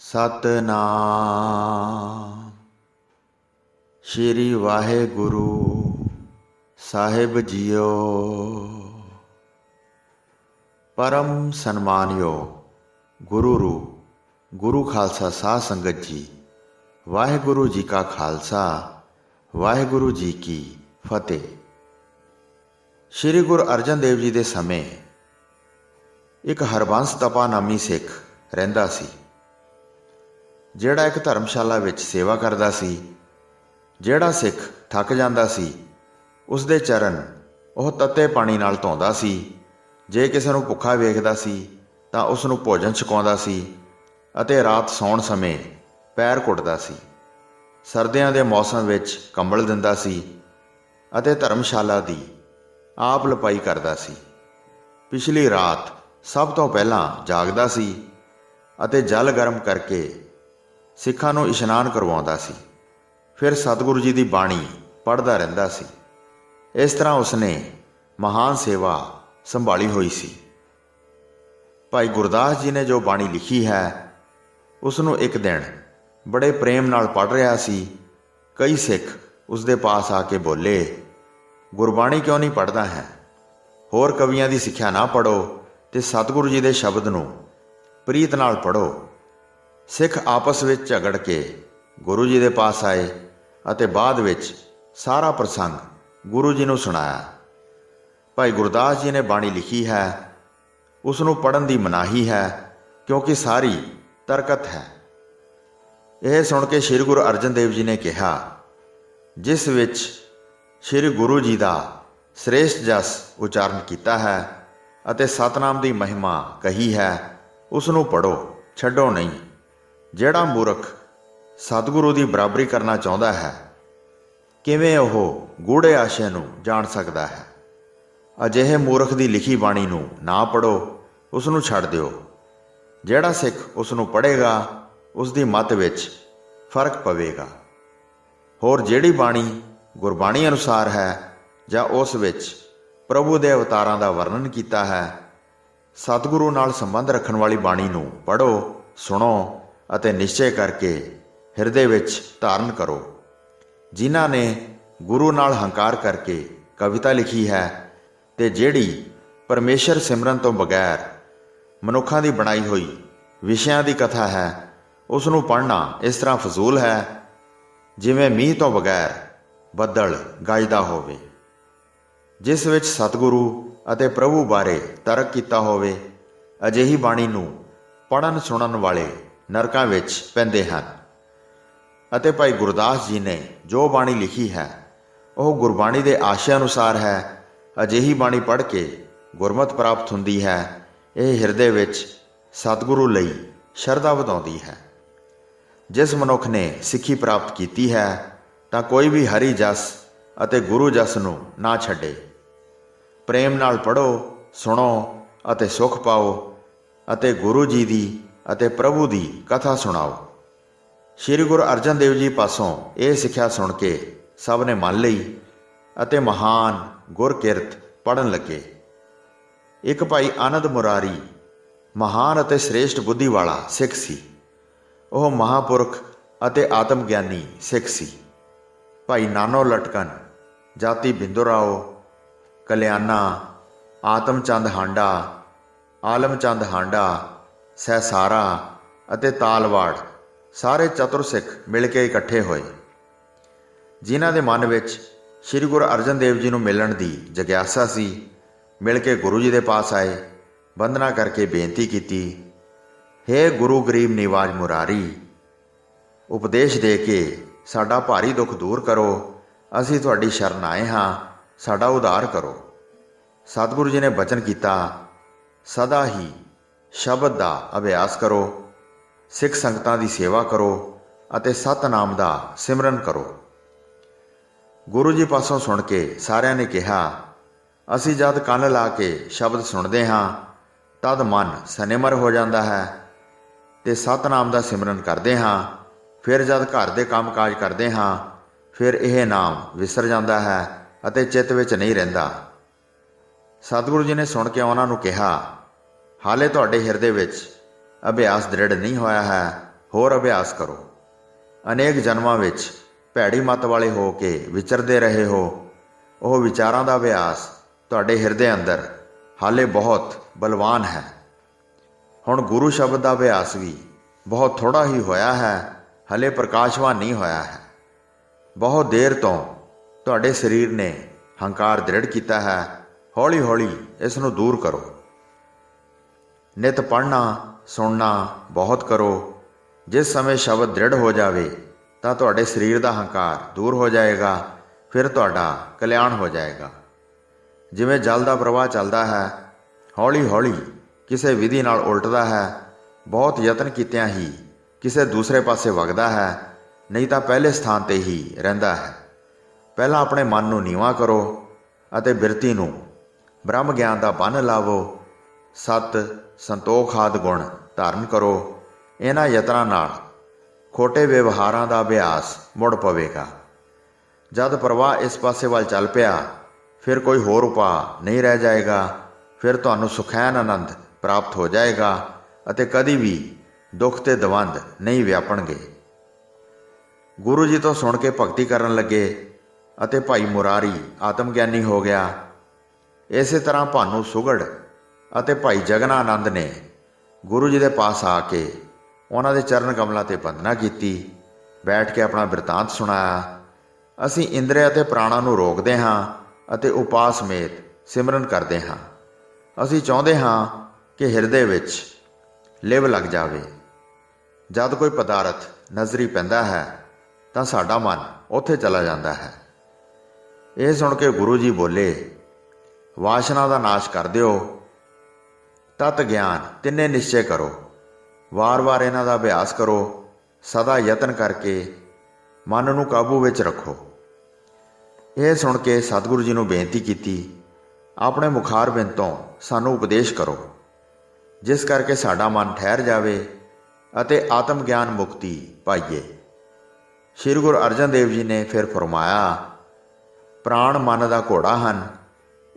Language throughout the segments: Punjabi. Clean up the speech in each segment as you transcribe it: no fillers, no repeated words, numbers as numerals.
ਸਤਨਾਮ। ਸ਼੍ਰੀ ਵਾਹਿਗੁਰੂ ਸਾਹਿਬ ਜੀਓ। ਪਰਮ ਸਨਮਾਨਯੋਗ ਗੁਰੂ ਰੂਪ ਗੁਰੂ ਖਾਲਸਾ ਸਾਧ ਸੰਗਤ ਜੀ, ਵਾਹਿਗੁਰੂ ਜੀ ਕਾ ਖਾਲਸਾ, ਵਾਹਿਗੁਰੂ ਜੀ ਕੀ ਫਤਿਹ। ਸ਼੍ਰੀ ਗੁਰੂ ਅਰਜਨ ਦੇਵ ਜੀ ਦੇ ਸਮੇਂ ਇੱਕ ਹਰਬੰਸ ਤਪਾ ਨਾਮੀ ਸਿੱਖ ਰਹਿੰਦਾ ਸੀ, ਜਿਹੜਾ ਇੱਕ ਧਰਮਸ਼ਾਲਾ ਵਿੱਚ ਸੇਵਾ ਕਰਦਾ ਸੀ। ਜਿਹੜਾ ਸਿੱਖ ਥੱਕ ਜਾਂਦਾ ਸੀ, ਉਸ ਦੇ ਚਰਨ ਉਹ ਤੱਤੇ ਪਾਣੀ ਨਾਲ ਧੋਂਦਾ ਸੀ। ਜੇ ਕਿਸੇ ਨੂੰ ਭੁੱਖਾ ਵੇਖਦਾ ਸੀ ਤਾਂ ਉਸ ਨੂੰ ਭੋਜਨ ਛਕਾਉਂਦਾ ਸੀ ਅਤੇ ਰਾਤ ਸੌਣ ਸਮੇਂ ਪੈਰ ਘੁੱਟਦਾ ਸੀ। ਸਰਦੀਆਂ ਦੇ ਮੌਸਮ ਵਿੱਚ ਕੰਬਲ ਦਿੰਦਾ ਸੀ ਅਤੇ ਧਰਮਸ਼ਾਲਾ ਦੀ ਆਪ ਲਪਾਈ ਕਰਦਾ ਸੀ। ਪਿਛਲੀ ਰਾਤ ਸਭ ਤੋਂ ਪਹਿਲਾਂ ਜਾਗਦਾ ਸੀ ਅਤੇ ਜਲ ਗਰਮ ਕਰਕੇ ਸਿੱਖਾਂ ਨੂੰ ਇਸ਼ਨਾਨ ਕਰਵਾਉਂਦਾ ਸੀ। ਫਿਰ ਸਤਿਗੁਰੂ ਜੀ ਦੀ ਬਾਣੀ ਪੜ੍ਹਦਾ ਰਹਿੰਦਾ ਸੀ। ਇਸ ਤਰ੍ਹਾਂ ਉਸਨੇ ਮਹਾਨ ਸੇਵਾ ਸੰਭਾਲੀ ਹੋਈ ਸੀ। ਭਾਈ ਗੁਰਦਾਸ ਜੀ ਨੇ ਜੋ ਬਾਣੀ ਲਿਖੀ ਹੈ, ਉਸ ਨੂੰ ਇੱਕ ਦਿਨ ਬੜੇ ਪ੍ਰੇਮ ਨਾਲ ਪੜ੍ਹ ਰਿਹਾ ਸੀ। ਕਈ ਸਿੱਖ ਉਸ ਦੇ ਪਾਸ ਆ ਕੇ ਬੋਲੇ, ਗੁਰਬਾਣੀ ਕਿਉਂ ਨਹੀਂ ਪੜ੍ਹਦਾ ਹੈ? ਹੋਰ ਕਵੀਆਂ ਦੀ ਸਿੱਖਿਆ ਨਾ ਪੜ੍ਹੋ ਅਤੇ ਸਤਿਗੁਰੂ ਜੀ ਦੇ ਸ਼ਬਦ ਨੂੰ ਪ੍ਰੀਤ ਨਾਲ ਪੜ੍ਹੋ। ਸਿੱਖ ਆਪਸ ਵਿੱਚ ਝਗੜ ਕੇ ਗੁਰੂ ਜੀ ਦੇ ਪਾਸ ਆਏ ਅਤੇ ਬਾਅਦ ਵਿੱਚ ਸਾਰਾ ਪ੍ਰਸੰਗ ਗੁਰੂ ਜੀ ਨੂੰ ਸੁਣਾਇਆ। ਭਾਈ ਗੁਰਦਾਸ ਜੀ ਨੇ ਬਾਣੀ ਲਿਖੀ ਹੈ, ਉਸ ਨੂੰ ਪੜ੍ਹਨ ਦੀ ਮਨਾਹੀ ਹੈ, ਕਿਉਂਕਿ ਸਾਰੀ ਤਰਕਤ ਹੈ। ਇਹ ਸੁਣ ਕੇ ਸ੍ਰੀ ਗੁਰੂ ਅਰਜਨ ਦੇਵ ਜੀ ਨੇ ਕਿਹਾ, ਜਿਸ ਵਿੱਚ ਸ੍ਰੀ ਗੁਰੂ ਜੀ ਦਾ ਸ੍ਰੇਸ਼ਟ ਜਸ ਉਚਾਰਨ ਕੀਤਾ ਹੈ ਅਤੇ ਸਤਨਾਮ ਦੀ ਮਹਿਮਾ ਕਹੀ ਹੈ, ਉਸ ਨੂੰ ਪੜ੍ਹੋ, ਛੱਡੋ ਨਹੀਂ। ਜਿਹੜਾ ਮੂਰਖ ਸਤਿਗੁਰੂ ਦੀ ਬਰਾਬਰੀ ਕਰਨਾ ਚਾਹੁੰਦਾ ਹੈ, ਕਿਵੇਂ ਉਹ ਗੂੜ੍ਹੇ ਆਸ਼ੇ ਨੂੰ ਜਾਣ ਸਕਦਾ ਹੈ? ਅਜਿਹੇ ਮੂਰਖ ਦੀ ਲਿਖੀ ਬਾਣੀ ਨੂੰ ਨਾ ਪੜ੍ਹੋ, ਉਸ ਨੂੰ ਛੱਡ ਦਿਓ। ਜਿਹੜਾ ਸਿੱਖ ਉਸ ਨੂੰ ਪੜ੍ਹੇਗਾ, ਉਸ ਦੀ ਮੱਤ ਵਿੱਚ ਫਰਕ ਪਵੇਗਾ। ਹੋਰ ਜਿਹੜੀ ਬਾਣੀ ਗੁਰਬਾਣੀ ਅਨੁਸਾਰ ਹੈ ਜਾਂ ਉਸ ਵਿੱਚ ਪ੍ਰਭੂ ਦੇ ਅਵਤਾਰਾਂ ਦਾ ਵਰਣਨ ਕੀਤਾ ਹੈ, ਸਤਿਗੁਰੂ ਨਾਲ ਸੰਬੰਧ ਰੱਖਣ ਵਾਲੀ ਬਾਣੀ ਨੂੰ ਪੜ੍ਹੋ, ਸੁਣੋ ਅਤੇ ਨਿਸ਼ਚੈ ਕਰਕੇ ਹਿਰਦੇ ਵਿੱਚ ਧਾਰਨ ਕਰੋ। ਜਿਨ੍ਹਾਂ ਨੇ ਗੁਰੂ ਨਾਲ ਹੰਕਾਰ ਕਰਕੇ ਕਵਿਤਾ ਲਿਖੀ ਹੈ ਅਤੇ ਜਿਹੜੀ ਪਰਮੇਸ਼ਰ ਸਿਮਰਨ ਤੋਂ ਬਗੈਰ ਮਨੁੱਖਾਂ ਦੀ ਬਣਾਈ ਹੋਈ ਵਿਸ਼ਿਆਂ ਦੀ ਕਥਾ ਹੈ, ਉਸ ਨੂੰ ਪੜ੍ਹਨਾ ਇਸ ਤਰ੍ਹਾਂ ਫਜ਼ੂਲ ਹੈ ਜਿਵੇਂ ਮੀਂਹ ਤੋਂ ਬਗੈਰ ਬੱਦਲ ਗਰਜਦਾ ਹੋਵੇ। ਜਿਸ ਵਿੱਚ ਸਤਿਗੁਰੂ ਅਤੇ ਪ੍ਰਭੂ ਬਾਰੇ ਤਰਕ ਕੀਤਾ ਹੋਵੇ, ਅਜਿਹੀ ਬਾਣੀ ਨੂੰ ਪੜ੍ਹਨ ਸੁਣਨ ਵਾਲੇ ਨਰਕਾਂ ਵਿੱਚ ਪੈਂਦੇ ਹਨ। ਅਤੇ ਭਾਈ ਗੁਰਦਾਸ ਜੀ ਨੇ ਜੋ ਬਾਣੀ ਲਿਖੀ ਹੈ, ਉਹ ਗੁਰਬਾਣੀ ਦੇ ਆਸ਼ੇ ਅਨੁਸਾਰ ਹੈ। ਅਜਿਹੀ ਬਾਣੀ ਪੜ੍ਹ ਕੇ ਗੁਰਮਤਿ ਪ੍ਰਾਪਤ ਹੁੰਦੀ ਹੈ। ਇਹ ਹਿਰਦੇ ਵਿੱਚ ਸਤਿਗੁਰੂ ਲਈ ਸ਼ਰਧਾ ਵਧਾਉਂਦੀ ਹੈ। ਜਿਸ ਮਨੁੱਖ ਨੇ ਸਿੱਖੀ ਪ੍ਰਾਪਤ ਕੀਤੀ ਹੈ ਤਾਂ ਕੋਈ ਵੀ ਹਰੀ ਜਸ ਅਤੇ ਗੁਰੂ ਜਸ ਨੂੰ ਨਾ ਛੱਡੇ। ਪ੍ਰੇਮ ਨਾਲ ਪੜ੍ਹੋ, ਸੁਣੋ ਅਤੇ ਸੁਖ ਪਾਓ ਅਤੇ ਗੁਰੂ ਜੀ ਦੀ ਅਤੇ ਪ੍ਰਭੂ ਦੀ ਕਥਾ ਸੁਣਾਓ। ਸ੍ਰੀ ਗੁਰੂ ਅਰਜਨ ਦੇਵ ਜੀ ਪਾਸੋਂ ਇਹ ਸਿੱਖਿਆ ਸੁਣ ਕੇ ਸਭ ਨੇ ਮੰਨ ਲਈ ਅਤੇ ਮਹਾਨ ਗੁਰਕਿਰਤ ਪੜ੍ਹਨ ਲੱਗੇ। ਇੱਕ ਭਾਈ ਆਨੰਦ ਮੁਰਾਰੀ ਮਹਾਨ ਅਤੇ ਸ੍ਰੇਸ਼ਟ ਬੁੱਧੀ ਵਾਲਾ ਸਿੱਖ ਸੀ। ਉਹ ਮਹਾਂਪੁਰਖ ਅਤੇ ਆਤਮ ਗਿਆਨੀ ਸਿੱਖ ਸੀ। ਭਾਈ ਨਾਨੋ ਲਟਕਨ, ਜਾਤੀ ਬਿੰਦੋ ਰਾਓ, ਕਲਿਆਣਾ, ਆਤਮ ਚੰਦ ਹਾਂਡਾ, ਆਲਮ ਚੰਦ ਹਾਂਡਾ, ਸਹਿਸਾਰਾ ਅਤੇ ਤਾਲਵਾੜ ਸਾਰੇ ਚਤੁਰ ਸਿੱਖ ਮਿਲ ਕੇ ਇਕੱਠੇ ਹੋਏ। ਜਿਨ੍ਹਾਂ ਦੇ ਮਨ ਵਿੱਚ ਸ੍ਰੀ ਗੁਰੂ ਅਰਜਨ ਦੇਵ ਜੀ ਨੂੰ ਮਿਲਣ ਦੀ ਜਗਿਆਸਾ ਸੀ, ਮਿਲ ਕੇ ਗੁਰੂ ਜੀ ਦੇ ਪਾਸ ਆਏ। ਬੰਦਨਾ ਕਰਕੇ ਬੇਨਤੀ ਕੀਤੀ, ਹੇ ਗੁਰੂ ਗਰੀਬ ਨਿਵਾਜ ਮੁਰਾਰੀ, ਉਪਦੇਸ਼ ਦੇ ਕੇ ਸਾਡਾ ਭਾਰੀ ਦੁੱਖ ਦੂਰ ਕਰੋ। ਅਸੀਂ ਤੁਹਾਡੀ ਸ਼ਰਨ ਆਏ ਹਾਂ, ਸਾਡਾ ਉਧਾਰ ਕਰੋ। ਸਤਿਗੁਰੂ ਜੀ ਨੇ ਬਚਨ ਕੀਤਾ, ਸਦਾ ਹੀ ਸ਼ਬਦ ਦਾ ਅਭਿਆਸ ਕਰੋ, ਸਿੱਖ ਸੰਗਤਾਂ ਦੀ ਸੇਵਾ ਕਰੋ ਅਤੇ ਸਤਨਾਮ ਦਾ ਸਿਮਰਨ ਕਰੋ। ਗੁਰੂ ਜੀ ਪਾਸੋਂ ਸੁਣ ਕੇ ਸਾਰਿਆਂ ਨੇ ਕਿਹਾ, ਅਸੀਂ ਜਦ ਕੰਨ ਲਾ ਕੇ ਸ਼ਬਦ ਸੁਣਦੇ ਹਾਂ, ਤਦ ਮਨ ਸਨਿਮਰ ਹੋ ਜਾਂਦਾ ਹੈ ਅਤੇ ਸਤਨਾਮ ਦਾ ਸਿਮਰਨ ਕਰਦੇ ਹਾਂ। ਫਿਰ ਜਦ ਘਰ ਦੇ ਕੰਮ ਕਾਜ ਕਰਦੇ ਹਾਂ, ਫਿਰ ਇਹ ਨਾਮ ਵਿਸਰ ਜਾਂਦਾ ਹੈ ਅਤੇ ਚਿੱਤ ਵਿੱਚ ਨਹੀਂ ਰਹਿੰਦਾ। ਸਤਿਗੁਰੂ ਜੀ ਨੇ ਸੁਣ ਕੇ ਉਹਨਾਂ ਨੂੰ ਕਿਹਾ, ਹਾਲੇ ਤੁਹਾਡੇ ਹਿਰਦੇ ਵਿੱਚ ਅਭਿਆਸ ਦ੍ਰਿੜ ਨਹੀਂ ਹੋਇਆ ਹੈ ਹੋਰ ਅਭਿਆਸ ਕਰੋ। ਅਨੇਕ ਜਨਮਾਂ ਵਿੱਚ ਭੈੜੀ ਮੱਤ ਵਾਲੇ ਹੋ ਕੇ ਵਿਚਰਦੇ ਰਹੇ ਹੋ। ਉਹ ਵਿਚਾਰਾਂ ਦਾ ਅਭਿਆਸ ਤੁਹਾਡੇ ਹਿਰਦੇ ਅੰਦਰ ਹਾਲੇ ਬਹੁਤ ਬਲਵਾਨ ਹੈ। ਹੁਣ ਗੁਰੂ ਸ਼ਬਦ ਦਾ ਅਭਿਆਸ ਵੀ ਬਹੁਤ ਥੋੜ੍ਹਾ ਹੀ ਹੋਇਆ ਹੈ, ਹਲੇ ਪ੍ਰਕਾਸ਼ਵਾਨ ਨਹੀਂ ਹੋਇਆ ਹੈ। ਬਹੁਤ ਦੇਰ ਤੋਂ ਤੁਹਾਡੇ ਸਰੀਰ ਨੇ ਹੰਕਾਰ ਦ੍ਰਿੜ ਕੀਤਾ ਹੈ। ਹੌਲੀ ਹੌਲੀ ਇਸ ਨੂੰ ਦੂਰ ਕਰੋ। ਨਿਤ ਪੜ੍ਹਨਾ ਸੁਣਨਾ ਬਹੁਤ ਕਰੋ। ਜਿਸ ਸਮੇਂ ਸ਼ਬਦ ਦ੍ਰਿੜ ਹੋ ਜਾਵੇ ਤਾਂ ਤੁਹਾਡੇ ਸਰੀਰ ਦਾ ਹੰਕਾਰ ਦੂਰ ਹੋ ਜਾਏਗਾ। ਫਿਰ ਤੁਹਾਡਾ ਕਲਿਆਣ ਹੋ ਜਾਏਗਾ। ਜਿਵੇਂ ਜਲ ਦਾ ਪ੍ਰਵਾਹ ਚੱਲਦਾ ਹੈ, ਹੌਲੀ ਹੌਲੀ ਕਿਸੇ ਵਿਧੀ ਨਾਲ ਉਲਟਦਾ ਹੈ। ਬਹੁਤ ਯਤਨ ਕੀਤਿਆਂ ਹੀ ਕਿਸੇ ਦੂਸਰੇ ਪਾਸੇ ਵਗਦਾ ਹੈ, ਨਹੀਂ ਤਾਂ ਪਹਿਲੇ ਸਥਾਨ 'ਤੇ ਹੀ ਰਹਿੰਦਾ ਹੈ। ਪਹਿਲਾਂ ਆਪਣੇ ਮਨ ਨੂੰ ਨੀਵਾਂ ਕਰੋ ਅਤੇ ਬਿਰਤੀ ਨੂੰ ਬ੍ਰਹਮ ਗਿਆਨ ਦਾ ਬੰਨ੍ਹ ਲਾਵੋ। ਸਤ ਸੰਤੋਖ ਆਦਿ ਗੁਣ ਧਾਰਨ ਕਰੋ। ਇਹਨਾਂ ਯਤਨਾਂ ਨਾਲ ਖੋਟੇ ਵਿਵਹਾਰਾਂ ਦਾ ਅਭਿਆਸ ਮੁੜ ਪਵੇਗਾ। ਜਦ ਪ੍ਰਵਾਹ ਇਸ ਪਾਸੇ ਵੱਲ ਚੱਲ ਪਿਆ, ਫਿਰ ਕੋਈ ਹੋਰ ਉਪਾਅ ਨਹੀਂ ਰਹਿ ਜਾਏਗਾ। ਫਿਰ ਤੁਹਾਨੂੰ ਸੁਖੈਨ ਆਨੰਦ ਪ੍ਰਾਪਤ ਹੋ ਜਾਏਗਾ ਅਤੇ ਕਦੀ ਵੀ ਦੁੱਖ ਤੇ ਦਵੰਦ ਨਹੀਂ ਵਿਆਪਣਗੇ। ਗੁਰੂ ਜੀ ਤੋਂ ਸੁਣ ਕੇ ਭਗਤੀ ਕਰਨ ਲੱਗੇ ਅਤੇ ਭਾਈ ਮੁਰਾਰੀ ਆਤਮ ਗਿਆਨੀ ਹੋ ਗਿਆ। ਇਸੇ ਤਰ੍ਹਾਂ ਭਾਨੂੰ ਸੁਗੜ ਅਤੇ ਭਾਈ ਜਗਨਾ ਆਨੰਦ ਨੇ ਗੁਰੂ ਜੀ ਦੇ ਪਾਸ ਆ ਕੇ ਉਹਨਾਂ ਦੇ ਚਰਨ ਕਮਲਾਂ 'ਤੇ ਬੰਦਨਾ ਕੀਤੀ। ਬੈਠ ਕੇ ਆਪਣਾ ਬਿਰਤਾਂਤ ਸੁਣਾਇਆ। ਅਸੀਂ ਇੰਦਰੀਆਂ ਅਤੇ ਪ੍ਰਾਣਾਂ ਨੂੰ ਰੋਕਦੇ ਹਾਂ ਅਤੇ ਉਪਾਅ ਸਮੇਤ ਸਿਮਰਨ ਕਰਦੇ ਹਾਂ। ਅਸੀਂ ਚਾਹੁੰਦੇ ਹਾਂ ਕਿ ਹਿਰਦੇ ਵਿੱਚ ਲਿਵ ਲੱਗ ਜਾਵੇ। ਜਦ ਕੋਈ ਪਦਾਰਥ ਨਜ਼ਰੀ ਪੈਂਦਾ ਹੈ ਤਾਂ ਸਾਡਾ ਮਨ ਉੱਥੇ ਚਲਾ ਜਾਂਦਾ ਹੈ। ਇਹ ਸੁਣ ਕੇ ਗੁਰੂ ਜੀ ਬੋਲੇ, ਵਾਸ਼ਨਾ ਦਾ ਨਾਸ਼ ਕਰ ਦਿਓ। ਤਤ ਗਿਆਨ ਤਿੰਨੇ ਨਿਸ਼ਚੈ ਕਰੋ। ਵਾਰ-ਵਾਰ ਇਹਨਾਂ ਦਾ ਅਭਿਆਸ ਕਰੋ। ਸਦਾ ਯਤਨ ਕਰਕੇ ਮਨ ਨੂੰ ਕਾਬੂ ਵਿੱਚ ਰੱਖੋ। ਇਹ ਸੁਣ ਕੇ ਸਤਿਗੁਰੂ ਜੀ ਨੂੰ ਬੇਨਤੀ ਕੀਤੀ, ਆਪਣੇ ਮੁਖਾਰਬਿੰਦ ਤੋਂ ਸਾਨੂੰ ਉਪਦੇਸ਼ ਕਰੋ, ਜਿਸ ਕਰਕੇ ਸਾਡਾ ਮਨ ਠਹਿਰ ਜਾਵੇ ਅਤੇ ਆਤਮ ਗਿਆਨ ਮੁਕਤੀ ਪਾਈਏ। ਸ਼੍ਰੀ ਗੁਰੂ ਅਰਜਨ ਦੇਵ ਜੀ ਨੇ ਫਿਰ ਫਰਮਾਇਆ, ਪ੍ਰਾਣ ਮਨ ਦਾ ਘੋੜਾ ਹਨ।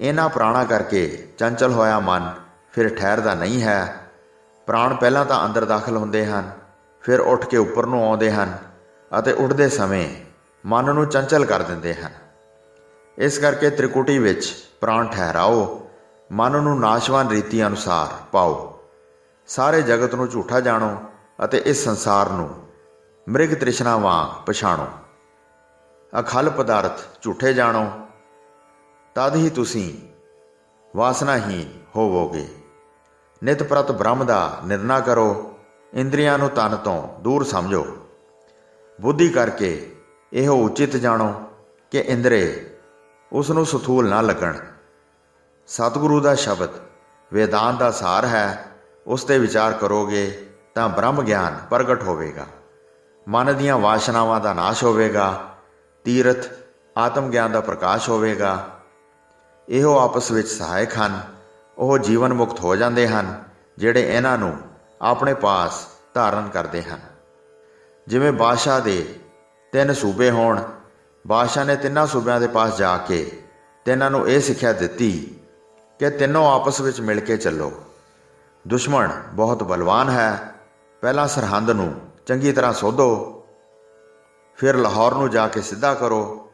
ਇਹਨਾਂ ਪ੍ਰਾਣਾਂ ਕਰਕੇ ਚੰਚਲ ਹੋਇਆ ਮਨ ਫਿਰ ਠਹਿਰਦਾ ਨਹੀਂ ਹੈ। ਪ੍ਰਾਣ ਪਹਿਲਾਂ ਤਾਂ ਅੰਦਰ ਦਾਖਲ ਹੁੰਦੇ ਹਨ, ਫਿਰ ਉੱਠ ਕੇ ਉੱਪਰ ਨੂੰ ਆਉਂਦੇ ਹਨ ਅਤੇ ਉੱਠਦੇ ਸਮੇਂ ਮਨ ਨੂੰ ਚੰਚਲ ਕਰ ਦਿੰਦੇ ਹਨ। ਇਸ ਕਰਕੇ ਤ੍ਰਿਕੁਟੀ ਵਿੱਚ ਪ੍ਰਾਣ ਠਹਿਰਾਓ। ਮਨ ਨੂੰ ਨਾਸ਼ਵਾਨ ਰੀਤੀ ਅਨੁਸਾਰ ਪਾਓ। ਸਾਰੇ ਜਗਤ ਨੂੰ ਝੂਠਾ ਜਾਣੋ ਅਤੇ ਇਸ ਸੰਸਾਰ ਨੂੰ ਮ੍ਰਿਗ ਤ੍ਰਿਸ਼ਨਾ ਵਾਂਗ ਪਛਾਣੋ। ਅਖਲ ਪਦਾਰਥ ਝੂਠੇ ਜਾਣੋ, ਤਦ ਹੀ ਤੁਸੀਂ ਵਾਸਨਾਹੀਨ ਹੋਵੋਗੇ। ਨਿਤ ਪ੍ਰਤ ਬ੍ਰਹਮ ਦਾ ਨਿਰਣਾ ਕਰੋ। ਇੰਦਰੀਆਂ ਨੂੰ ਤਨ ਤੋਂ ਦੂਰ ਸਮਝੋ। ਬੁੱਧੀ ਕਰਕੇ ਇਹੋ ਉਚਿਤ ਜਾਣੋ ਕਿ ਇੰਦਰੇ ਉਸ ਨੂੰ ਸਥੂਲ ਨਾ ਲੱਗਣ। ਸਤਿਗੁਰੂ ਦਾ ਸ਼ਬਦ ਵੇਦਾਂਤ ਦਾ ਸਾਰ ਹੈ। ਉਸ 'ਤੇ ਵਿਚਾਰ ਕਰੋਗੇ ਤਾਂ ਬ੍ਰਹਮ ਗਿਆਨ ਪ੍ਰਗਟ ਹੋਵੇਗਾ। ਮਨ ਦੀਆਂ ਵਾਸ਼ਨਾਵਾਂ ਦਾ ਨਾਸ਼ ਹੋਵੇਗਾ। ਤੀਰਥ ਆਤਮ ਗਿਆਨ ਦਾ ਪ੍ਰਕਾਸ਼ ਹੋਵੇਗਾ। ਇਹੋ ਆਪਸ ਵਿੱਚ ਸਹਾਇਕ ਹਨ। ਉਹ ਜੀਵਨ ਮੁਕਤ ਹੋ ਜਾਂਦੇ ਹਨ ਜਿਹੜੇ ਇਹਨਾਂ ਨੂੰ ਆਪਣੇ ਪਾਸ ਧਾਰਨ ਕਰਦੇ ਹਨ। ਜਿਵੇਂ ਬਾਦਸ਼ਾਹ ਦੇ 3 ਸੂਬੇ ਹੋਣ, ਬਾਦਸ਼ਾਹ ਨੇ ਤਿੰਨਾਂ ਸੂਬਿਆਂ ਦੇ ਪਾਸ ਜਾ ਕੇ ਤਿੰਨਾਂ ਨੂੰ ਇਹ ਸਿੱਖਿਆ ਦਿੱਤੀ ਕਿ ਤਿੰਨੋਂ ਆਪਸ ਵਿੱਚ ਮਿਲ ਕੇ ਚੱਲੋ। ਦੁਸ਼ਮਣ ਬਹੁਤ ਬਲਵਾਨ ਹੈ। ਪਹਿਲਾਂ ਸਰਹੰਦ ਨੂੰ ਚੰਗੀ ਤਰ੍ਹਾਂ ਸੋਧੋ, ਫਿਰ ਲਾਹੌਰ ਨੂੰ ਜਾ ਕੇ ਸਿੱਧਾ ਕਰੋ।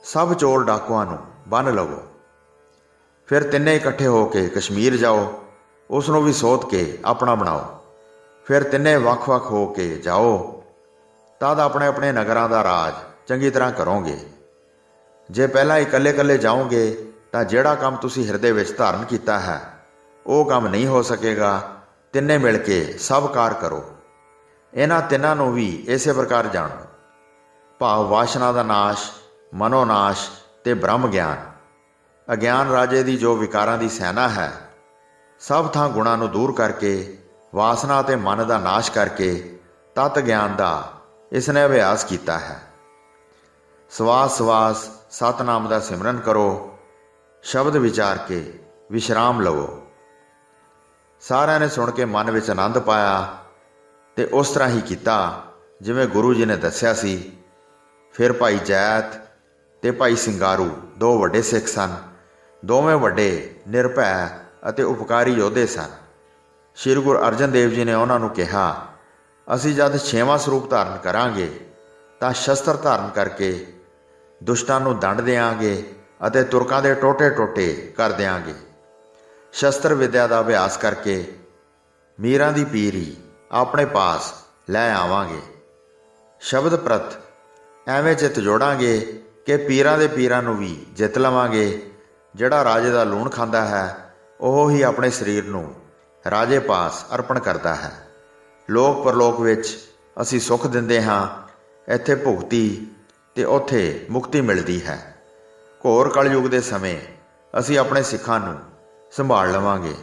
ਸਭ ਚੋਰ ਡਾਕੂਆਂ ਨੂੰ ਬੰਨ੍ਹ ਲਵੋ। ਫਿਰ ਤਿੰਨੇ ਇਕੱਠੇ ਹੋ ਕੇ ਕਸ਼ਮੀਰ ਜਾਓ, ਉਸ ਨੂੰ ਵੀ ਸੋਧ ਕੇ ਆਪਣਾ ਬਣਾਓ। ਫਿਰ ਤਿੰਨੇ ਵੱਖ-ਵੱਖ ਹੋ ਕੇ ਜਾਓ, ਤਦ ਆਪਣੇ ਆਪਣੇ ਨਗਰਾਂ ਦਾ ਰਾਜ ਚੰਗੀ ਤਰ੍ਹਾਂ ਕਰੋਗੇ। ਜੇ ਪਹਿਲਾਂ ਇਕੱਲੇ-ਇਕੱਲੇ ਜਾਓਗੇ ਤਾਂ ਜਿਹੜਾ ਕੰਮ ਤੁਸੀਂ ਹਿਰਦੇ ਵਿੱਚ ਧਾਰਨ ਕੀਤਾ ਹੈ ਉਹ ਕੰਮ ਨਹੀਂ ਹੋ ਸਕੇਗਾ। ਤਿੰਨੇ ਮਿਲ ਕੇ ਸਭ ਕਾਰ ਕਰੋ। ਇਹਨਾਂ ਤਿੰਨਾਂ ਨੂੰ ਵੀ ਇਸੇ ਪ੍ਰਕਾਰ ਜਾਣੋ, ਭਾਵ ਵਾਸ਼ਨਾ ਦਾ ਨਾਸ਼, ਮਨੋਨਾਸ਼ ਤੇ ਬ੍ਰਹਮ ਗਿਆਨ। ਅਗਿਆਨ ਰਾਜੇ ਦੀ ਜੋ ਵਿਕਾਰਾਂ ਦੀ ਸੈਨਾ ਹੈ, ਸਭ ਥਾਂ ਗੁਣਾਂ ਨੂੰ ਦੂਰ ਕਰਕੇ, ਵਾਸਨਾ ਅਤੇ ਮਨ ਦਾ ਨਾਸ਼ ਕਰਕੇ ਤਤ ਗਿਆਨ ਦਾ ਇਸ ਨੇ ਅਭਿਆਸ ਕੀਤਾ ਹੈ। ਸਵਾਸ ਸਤਨਾਮ ਦਾ ਸਿਮਰਨ ਕਰੋ। ਸ਼ਬਦ ਵਿਚਾਰ ਕੇ ਵਿਸ਼ਰਾਮ ਲਵੋ। ਸਾਰਿਆਂ ਨੇ ਸੁਣ ਕੇ ਮਨ ਵਿੱਚ ਆਨੰਦ ਪਾਇਆ ਤੇ ਉਸ ਤਰ੍ਹਾਂ ਹੀ ਕੀਤਾ ਜਿਵੇਂ ਗੁਰੂ ਜੀ ਨੇ ਦੱਸਿਆ ਸੀ। ਫਿਰ ਭਾਈ ਜੈਤ ਤੇ ਭਾਈ ਸਿੰਗਾਰੂ 2 ਵੱਡੇ ਸਿੱਖ ਸਨ। ਦੋਵੇਂ ਵੱਡੇ ਨਿਰਭੈ ਅਤੇ ਉਪਕਾਰੀ ਯੋਧੇ ਸਨ। ਸ਼੍ਰੀ ਗੁਰੂ ਅਰਜਨ ਦੇਵ ਜੀ ਨੇ ਉਹਨਾਂ ਨੂੰ ਕਿਹਾ, ਅਸੀਂ ਜਦ 6ਵਾਂ ਸਰੂਪ ਧਾਰਨ ਕਰਾਂਗੇ ਤਾਂ ਸ਼ਸਤਰ ਧਾਰਨ ਕਰਕੇ ਦੁਸ਼ਟਾਂ ਨੂੰ ਦੰਡ ਦਿਆਂਗੇ ਅਤੇ ਤੁਰਕਾਂ ਦੇ ਟੋਟੇ ਟੋਟੇ ਕਰ ਦਿਆਂਗੇ। ਸ਼ਸਤਰ ਵਿਦਿਆ ਦਾ ਅਭਿਆਸ ਕਰਕੇ ਮੀਰਾਂ ਦੀ ਪੀਰੀ ਆਪਣੇ ਪਾਸ ਲੈ ਆਵਾਂਗੇ। ਸ਼ਬਦ ਪ੍ਰਤ ਐਵੇਂ ਚਿੱਤ ਜੋੜਾਂਗੇ ਕਿ ਪੀਰਾਂ ਦੇ ਪੀਰਾਂ ਨੂੰ ਵੀ ਜਿੱਤ ਲਵਾਂਗੇ। ਜਿਹੜਾ ਰਾਜੇ ਦਾ ਲੂਣ ਖਾਂਦਾ ਹੈ ਉਹ ਹੀ ਆਪਣੇ ਸਰੀਰ ਨੂੰ ਰਾਜੇ ਪਾਸ ਅਰਪਣ ਕਰਦਾ ਹੈ। ਲੋਕ ਪਰਲੋਕ ਵਿੱਚ ਅਸੀਂ ਸੁੱਖ ਦਿੰਦੇ ਹਾਂ, ਇੱਥੇ ਭੁਗਤੀ ਤੇ ਉੱਥੇ ਮੁਕਤੀ ਮਿਲਦੀ ਹੈ। ਘੋਰ ਕਲਯੁਗ ਦੇ ਸਮੇਂ ਅਸੀਂ ਆਪਣੇ ਸਿੱਖਾਂ ਨੂੰ ਸੰਭਾਲ ਲਵਾਂਗੇ।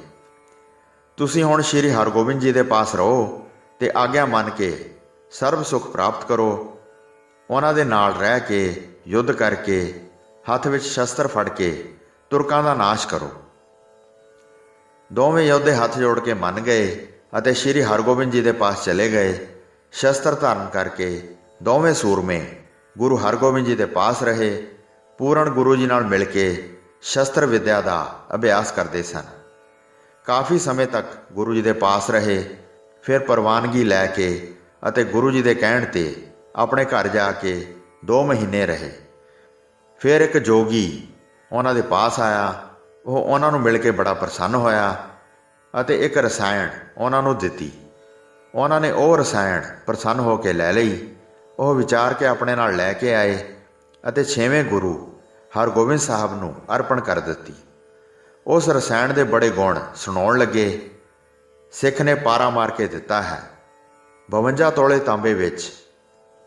ਤੁਸੀਂ ਹੁਣ ਸ਼੍ਰੀ ਹਰਗੋਬਿੰਦ ਜੀ ਦੇ ਪਾਸ ਰਹੋ ਤੇ ਆਗਿਆ ਮੰਨ ਕੇ ਸਰਬ ਸੁੱਖ ਪ੍ਰਾਪਤ ਕਰੋ। ਉਹਨਾਂ ਦੇ ਨਾਲ ਰਹਿ ਕੇ ਯੁੱਧ ਕਰਕੇ ਹੱਥ ਵਿੱਚ ਸ਼ਸਤਰ ਫੜ ਕੇ ਤੁਰਕਾਂ ਦਾ ਨਾਸ਼ ਕਰੋ। ਦੋਵੇਂ ਯੋਧੇ ਹੱਥ ਜੋੜ ਕੇ ਮੰਨ ਗਏ ਅਤੇ ਸ਼੍ਰੀ ਹਰਗੋਬਿੰਦ ਜੀ ਦੇ ਪਾਸ ਚਲੇ ਗਏ। ਸ਼ਸਤਰ ਧਾਰਨ ਕਰਕੇ ਦੋਵੇਂ ਸੂਰਮੇ ਗੁਰੂ ਹਰਗੋਬਿੰਦ ਜੀ ਦੇ ਪਾਸ ਰਹੇ। ਪੂਰਨ ਗੁਰੂ ਜੀ ਨਾਲ ਮਿਲ ਕੇ ਸ਼ਸਤਰ ਵਿਦਿਆ ਦਾ ਅਭਿਆਸ ਕਰਦੇ ਸਨ। ਕਾਫੀ ਸਮੇਂ ਤੱਕ ਗੁਰੂ ਜੀ ਦੇ ਪਾਸ ਰਹੇ। ਫਿਰ ਪ੍ਰਵਾਨਗੀ ਲੈ ਕੇ ਅਤੇ ਗੁਰੂ ਜੀ ਦੇ ਕਹਿਣ 'ਤੇ ਆਪਣੇ ਘਰ ਜਾ ਕੇ 2 ਮਹੀਨੇ ਰਹੇ। ਫਿਰ ਇੱਕ ਜੋਗੀ ਉਹਨਾਂ ਦੇ ਪਾਸ ਆਇਆ। ਉਹ ਉਹਨਾਂ ਨੂੰ ਮਿਲ ਕੇ ਬੜਾ ਪ੍ਰਸੰਨ ਹੋਇਆ ਅਤੇ ਇੱਕ ਰਸਾਇਣ ਉਹਨਾਂ ਨੂੰ ਦਿੱਤੀ। ਉਹਨਾਂ ਨੇ ਉਹ ਰਸਾਇਣ ਪ੍ਰਸੰਨ ਹੋ ਕੇ ਲੈ ਲਈ। ਉਹ ਵਿਚਾਰ ਕੇ ਆਪਣੇ ਨਾਲ ਲੈ ਕੇ ਆਏ ਅਤੇ 6ਵੇਂ ਗੁਰੂ ਹਰਗੋਬਿੰਦ ਸਾਹਿਬ ਨੂੰ ਅਰਪਣ ਕਰ ਦਿੱਤੀ। ਉਸ ਰਸਾਇਣ ਦੇ ਬੜੇ ਗੁਣ ਸੁਣਾਉਣ ਲੱਗੇ। ਸਿੱਖ ਨੇ ਪਾਰਾ ਮਾਰ ਕੇ ਦਿੱਤਾ ਹੈ। 52 ਤੋਲੇ ਤਾਂਬੇ ਵਿੱਚ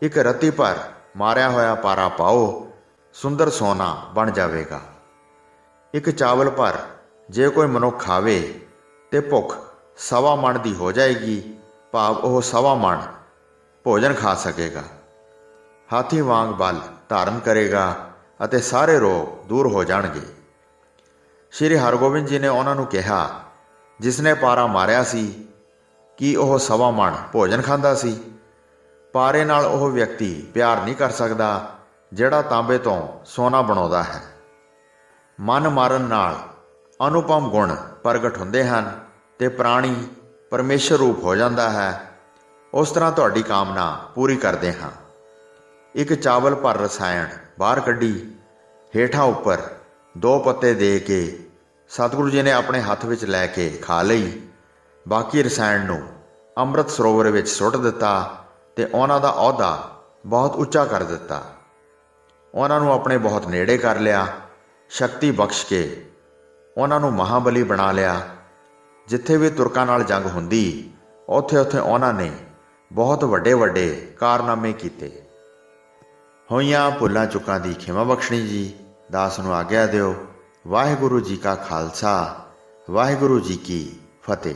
ਇੱਕ ਰੱਤੀ ਭਰ ਮਾਰਿਆ ਹੋਇਆ ਪਾਰਾ ਪਾਓ, ਸੁੰਦਰ ਸੋਨਾ ਬਣ ਜਾਵੇਗਾ। ਇੱਕ ਚਾਵਲ ਭਰ ਜੇ ਕੋਈ ਮਨੁੱਖ ਖਾਵੇ ਤੇ ਭੁੱਖ 1.25 ਮਣ ਦੀ ਹੋ ਜਾਏਗੀ, ਭਾਵ ਉਹ 1.25 ਮਣ ਭੋਜਨ ਖਾ ਸਕੇਗਾ। ਹਾਥੀ ਵਾਂਗ ਬਲ ਧਾਰਨ ਕਰੇਗਾ ਅਤੇ ਸਾਰੇ ਰੋਗ ਦੂਰ ਹੋ ਜਾਣਗੇ। ਸ਼੍ਰੀ ਹਰਗੋਬਿੰਦ ਜੀ ਨੇ ਉਹਨਾਂ ਨੂੰ ਕਿਹਾ, ਜਿਸ ਨੇ ਪਾਰਾ ਮਾਰਿਆ ਸੀ ਕੀ ਉਹ 1.25 ਮਣ ਭੋਜਨ ਖਾਂਦਾ ਸੀ? ਪਾਰੇ ਨਾਲ ਉਹ ਵਿਅਕਤੀ ਪਿਆਰ ਨਹੀਂ ਕਰ ਸਕਦਾ ਜਿਹੜਾ ਤਾਂਬੇ ਤੋਂ ਸੋਨਾ ਬਣਾਉਂਦਾ ਹੈ। ਮਨ ਮਾਰਨ ਨਾਲ ਅਨੁਪਮ ਗੁਣ ਪ੍ਰਗਟ ਹੁੰਦੇ ਹਨ ਤੇ ਪ੍ਰਾਣੀ ਪਰਮੇਸ਼ਰ ਰੂਪ ਹੋ ਜਾਂਦਾ ਹੈ। ਉਸ ਤਰ੍ਹਾਂ ਤੁਹਾਡੀ ਕਾਮਨਾ ਪੂਰੀ ਕਰਦੇ ਹਾਂ। ਇੱਕ ਚਾਵਲ ਭਰ ਰਸਾਇਣ ਬਾਹਰ ਕੱਢੀ, ਹੇਠਾਂ ਉੱਪਰ 2 ਪੱਤੇ ਦੇ ਕੇ ਸਤਿਗੁਰੂ ਜੀ ਨੇ ਆਪਣੇ ਹੱਥ ਵਿੱਚ ਲੈ ਕੇ ਖਾ ਲਈ। ਬਾਕੀ ਰਸਾਇਣ ਨੂੰ ਅੰਮ੍ਰਿਤ ਸਰੋਵਰ ਵਿੱਚ ਸੁੱਟ ਦਿੱਤਾ ਤੇ ਉਹਨਾਂ ਦਾ ਅਹੁਦਾ ਬਹੁਤ ਉੱਚਾ ਕਰ ਦਿੱਤਾ। ਉਹਨਾਂ ਨੂੰ ਆਪਣੇ ਬਹੁਤ ਨੇੜੇ ਕਰ ਲਿਆ। ਸ਼ਕਤੀ ਬਖਸ਼ ਕੇ ਉਹਨਾਂ ਨੂੰ ਮਹਾਬਲੀ ਬਣਾ ਲਿਆ। ਜਿੱਥੇ ਵੀ ਤੁਰਕਾਂ ਨਾਲ ਜੰਗ ਹੁੰਦੀ ਉੱਥੇ ਉਹਨਾਂ ਨੇ ਬਹੁਤ ਵੱਡੇ ਵੱਡੇ ਕਾਰਨਾਮੇ ਕੀਤੇ। ਹੋਈਆਂ ਭੁੱਲਾਂ ਚੁੱਕਾਂ ਦੀ ਖਿਮਾ ਬਖਸ਼ਣੀ ਜੀ। ਦਾਸ ਨੂੰ ਆਗਿਆ ਦਿਓ। ਵਾਹਿਗੁਰੂ ਜੀ ਕਾ ਖਾਲਸਾ, ਵਾਹਿਗੁਰੂ ਜੀ ਕੀ ਫਤਿਹ।